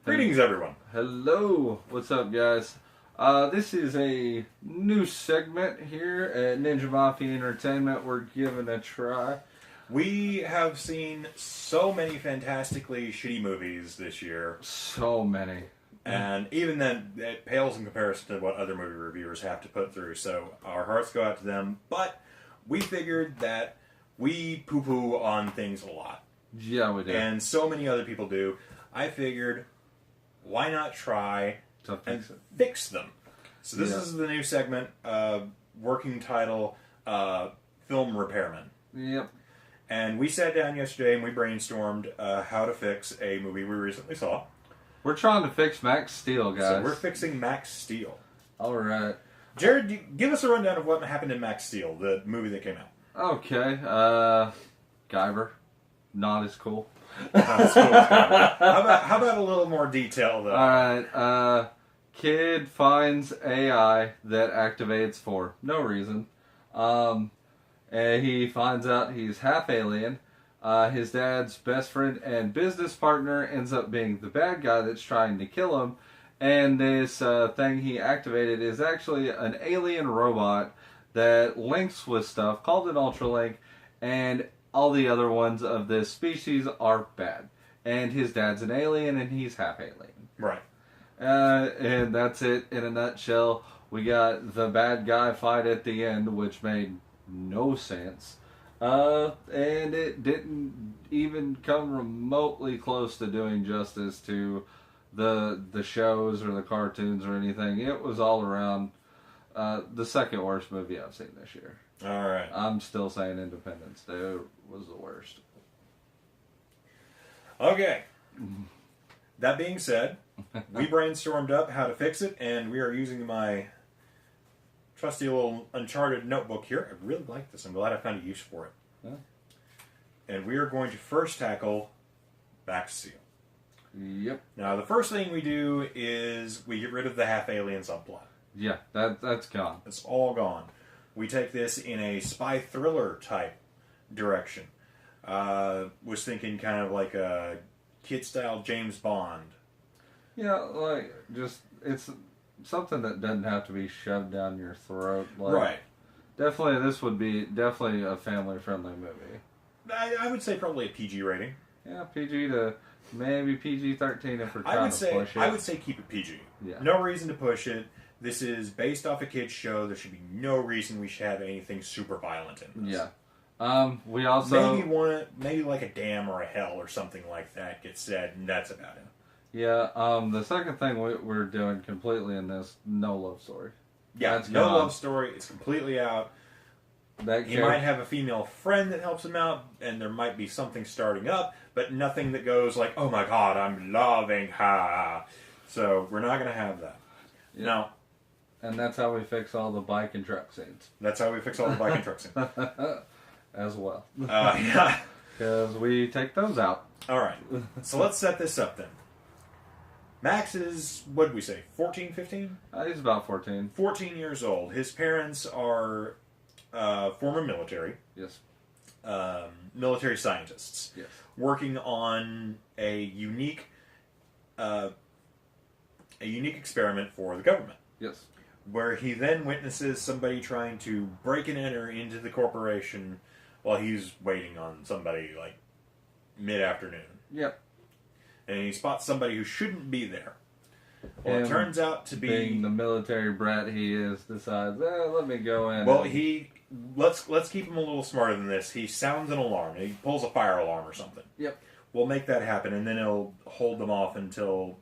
Greetings, everyone. Hello, what's up, guys? This is a new segment here at Ninja Mafia Entertainment. We're giving a try. We have seen so many fantastically shitty movies this year. So many. And even then, it pales in comparison to what other movie reviewers have to put through. So our hearts go out to them. But we figured that we poo-poo on things a lot. Yeah, we do. And so many other people do. I figured, why not try to fix them? So this is the new segment, working title, Film Repairmen. Yep. And we sat down yesterday and we brainstormed how to fix a movie we recently saw. We're trying to fix Max Steel, guys. So we're fixing Max Steel. All right. Jared, give us a rundown of what happened in Max Steel, the movie that came out. Okay. Guyver. Not as cool. Not as cool as Guyver. How about a little more detail, though? Alright. Kid finds AI that activates for no reason. And he finds out he's half alien. His dad's best friend and business partner ends up being the bad guy that's trying to kill him. And this thing he activated is actually an alien robot that links with stuff called an Ultralink. And all the other ones of this species are bad. And his dad's an alien and he's half alien. Right. And that's it in a nutshell. We got the bad guy fight at the end, which made no sense. And it didn't even come remotely close to doing justice to the shows or the cartoons or anything. It was all around the second worst movie I've seen this year. All right. I'm still saying Independence Day was the worst. Okay. That being said, we brainstormed up how to fix it, and we are using my trusty little Uncharted notebook here. I really like this. I'm glad I found a use for it. Yeah. And we are going to first tackle Max Steel. Yep. Now, the first thing we do is we get rid of the half-alien subplot. Yeah, that's gone. It's all gone. We take this in a spy thriller type direction. Was thinking kind of like a kid-style James Bond. Yeah, like, just, it's something that doesn't have to be shoved down your throat. Like, right. Definitely, this would be definitely a family-friendly movie. I would say probably a PG rating. Yeah, PG to maybe PG-13 if we're trying to push it. I would say keep it PG. Yeah. No reason to push it. This is based off a kid's show. There should be no reason we should have anything super violent in this. Yeah. We also... Maybe like a dam or a hell or something like that gets said, and that's about it. Yeah, the second thing we're doing completely in this, no love story. Yeah, that's no gone. love story. It's completely out. He might have a female friend that helps him out, and there might be something starting up, but nothing that goes like, oh my god, I'm loving her. So we're not going to have that. Yeah. No. And that's how we fix all the bike and truck scenes. That's how we fix all the bike and truck scenes. As well. Yeah. Because we take those out. Alright. So let's set this up then. Max is, what did we say, 14, 15? He's about 14. 14 years old. His parents are former military. Yes. Military scientists. Yes. Working on a unique experiment for the government. Yes. Where he then witnesses somebody trying to break and enter into the corporation while he's waiting on somebody, like, mid-afternoon. Yep. And he spots somebody who shouldn't be there. Well, it turns out to be... Being the military brat he is, decides, let me go in. Well, let's keep him a little smarter than this. He sounds an alarm. He pulls a fire alarm or something. Yep. We'll make that happen, and then he'll hold them off until...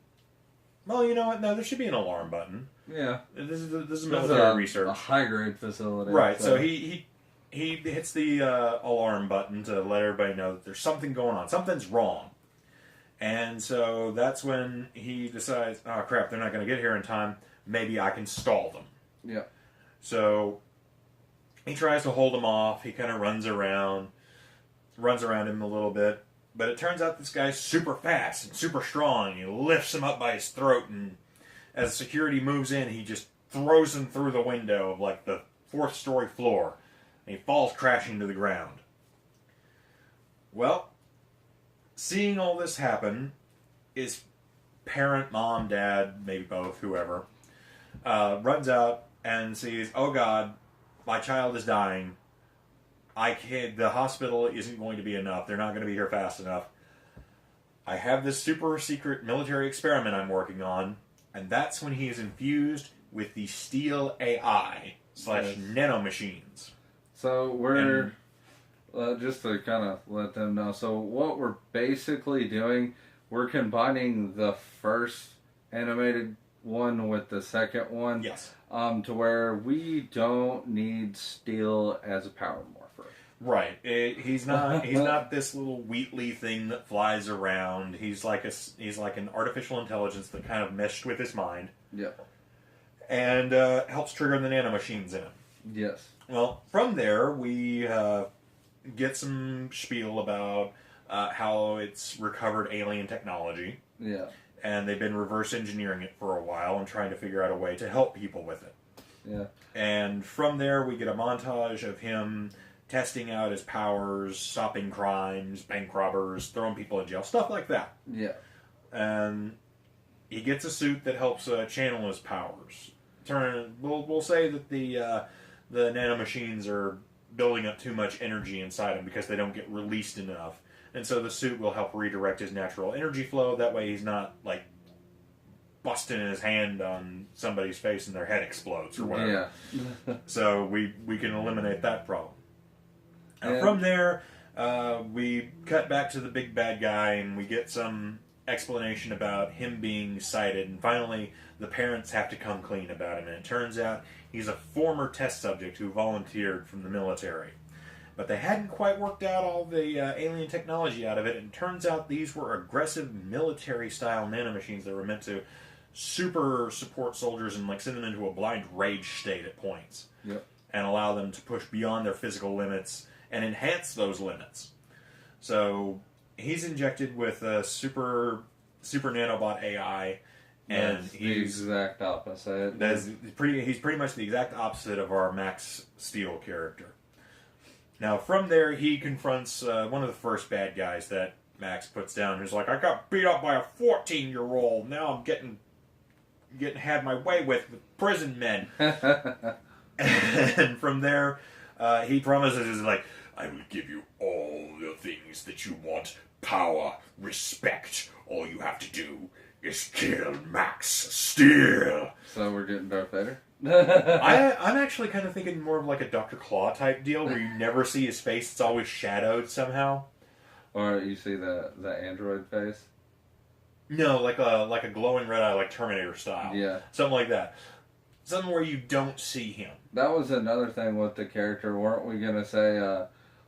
Well, you know what? No, there should be an alarm button. Yeah. This is military research. A high-grade facility. Right, so he hits the alarm button to let everybody know that there's something going on. Something's wrong. And so that's when he decides, oh crap, they're not going to get here in time. Maybe I can stall them. Yeah. So he tries to hold them off. He kind of runs around him a little bit. But it turns out this guy's super fast and super strong. He lifts him up by his throat, and as security moves in, he just throws him through the window of like the 4th-story floor. And he falls crashing to the ground. Well, seeing all this happen is parent, mom, dad, maybe both, whoever, runs out and sees, oh God, my child is dying. I can't. The hospital isn't going to be enough. They're not going to be here fast enough. I have this super secret military experiment I'm working on, and that's when he is infused with the Steel AI / nanomachines. So we're just to kind of let them know. So what we're basically doing, we're combining the first animated one with the second one. Yes. To where we don't need steel as a power morpher. Right. He's not this little Wheatley thing that flies around. He's like an artificial intelligence that kind of meshed with his mind. Yep. And helps trigger the nanomachines in him. Yes. Well, from there we get some spiel about how it's recovered alien technology. Yeah. And they've been reverse engineering it for a while and trying to figure out a way to help people with it. Yeah. And from there we get a montage of him testing out his powers, stopping crimes, bank robbers, throwing people in jail, stuff like that. Yeah. And he gets a suit that helps channel his powers. We'll say that the nanomachines are building up too much energy inside him because they don't get released enough. And so the suit will help redirect his natural energy flow. That way he's not, like, busting his hand on somebody's face and their head explodes or whatever. Yeah. So we can eliminate that problem. And from there, we cut back to the big bad guy and we get some explanation about him being sighted. And finally, the parents have to come clean about him. And it turns out he's a former test subject who volunteered from the military. But they hadn't quite worked out all the alien technology out of it, and it turns out these were aggressive military-style nanomachines that were meant to super support soldiers and like send them into a blind rage state at points. Yep. And allow them to push beyond their physical limits and enhance those limits. So he's injected with a super nanobot AI, and That's he's the exact opposite. He's pretty much the exact opposite of our Max Steel character. Now, from there, he confronts one of the first bad guys that Max puts down, who's like, I got beat up by a 14-year-old. Now I'm getting had my way with prison men. And from there, he promises, is like, I will give you all the things that you want. Power, respect. All you have to do is kill Max Steel. So we're getting Darth Vader? I'm actually kind of thinking more of like a Dr. Claw type deal where you never see his face, it's always shadowed somehow. Or you see the android face? No, like a glowing red eye, like Terminator style. Yeah. Something like that. Something where you don't see him. That was another thing with the character. Weren't we going to say,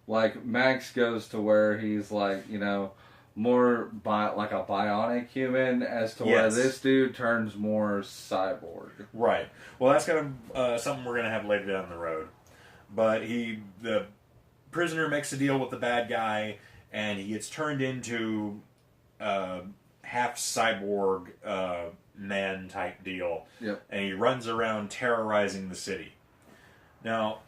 like, Max goes to where he's like, you know, more like a bionic human, as to where this dude turns more cyborg. Right. Well, that's kind of something we're going to have later down the road. But the prisoner makes a deal with the bad guy, and he gets turned into half cyborg man type deal. Yep. And he runs around terrorizing the city. Now,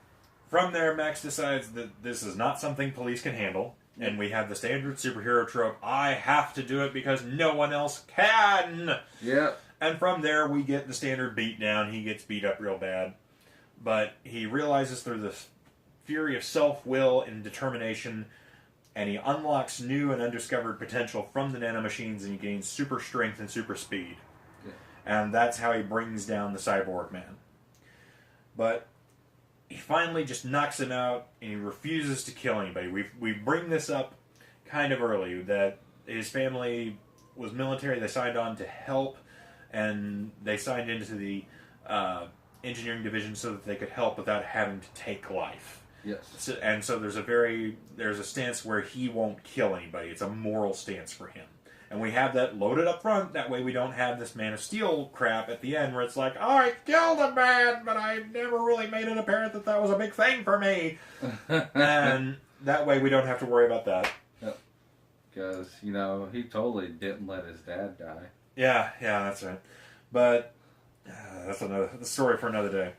from there, Max decides that this is not something police can handle. And we have the standard superhero trope, I have to do it because no one else can! Yeah. And from there, we get the standard beatdown. He gets beat up real bad. But he realizes through the fury of self-will and determination, and he unlocks new and undiscovered potential from the nanomachines, and he gains super strength and super speed. Yeah. And that's how he brings down the cyborg man. But he finally just knocks him out, and he refuses to kill anybody. We bring this up kind of early, that his family was military. They signed on to help, and they signed into the engineering division so that they could help without having to take life. Yes. So there's a stance where he won't kill anybody. It's a moral stance for him. And we have that loaded up front. That way we don't have this Man of Steel crap at the end where it's like, oh, I killed a man, but I never really made it apparent that that was a big thing for me. And that way we don't have to worry about that. Yep. Because, you know, he totally didn't let his dad die. Yeah, that's right. But that's the story for another day.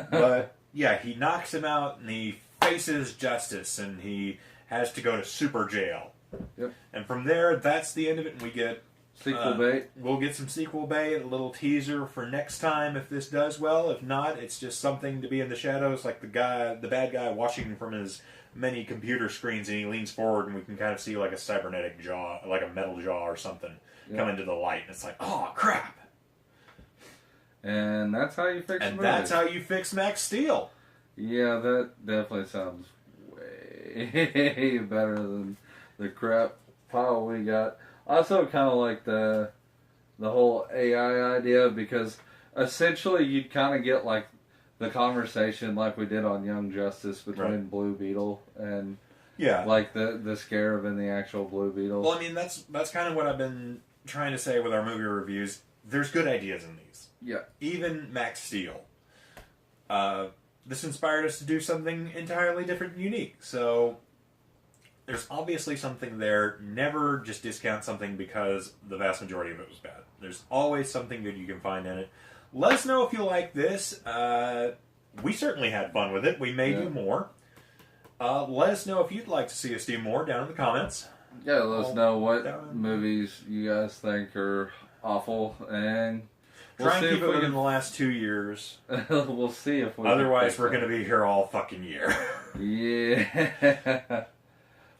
But yeah, he knocks him out and he faces justice and he has to go to super jail. Yep. And from there, that's the end of it, and we get Sequel bait. We'll get some sequel bait, a little teaser for next time if this does well. If not, it's just something to be in the shadows, like the bad guy watching from his many computer screens, and he leans forward, and we can kind of see like a cybernetic jaw, like a metal jaw or something, come into the light, and it's like, oh crap! And that's how you fix. And that's how you fix Max Steel. Yeah, that definitely sounds way better than the crap pile we got. I also kind of like the whole AI idea, because essentially you'd kind of get like the conversation like we did on Young Justice between Blue Beetle and like the scarab and the actual Blue Beetle. Well, I mean that's kind of what I've been trying to say with our movie reviews. There's good ideas in these. Yeah. Even Max Steel. This inspired us to do something entirely different and unique. So there's obviously something there. Never just discount something because the vast majority of it was bad. There's always something good you can find in it. Let us know if you like this. We certainly had fun with it. We may do more. Let us know if you'd like to see us do more down in the comments. Yeah, let us know what movies you guys think are awful, and we'll try and keep it within the last 2 years. We'll see if we. Otherwise, we're going to be here all fucking year. Yeah.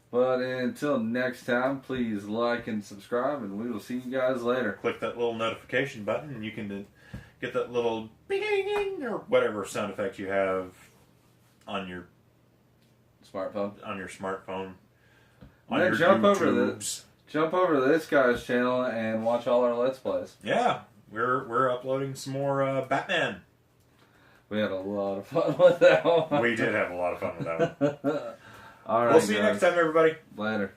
But until next time, please like and subscribe, and we will see you guys later. Click that little notification button, and you can get that little bing or whatever sound effect you have on your smartphone. On your smartphone. On your jump over to this guy's channel and watch all our Let's Plays. Yeah, we're uploading some more Batman. We had a lot of fun with that one. We did have a lot of fun with that one. All right, we'll see you next time, everybody. Later.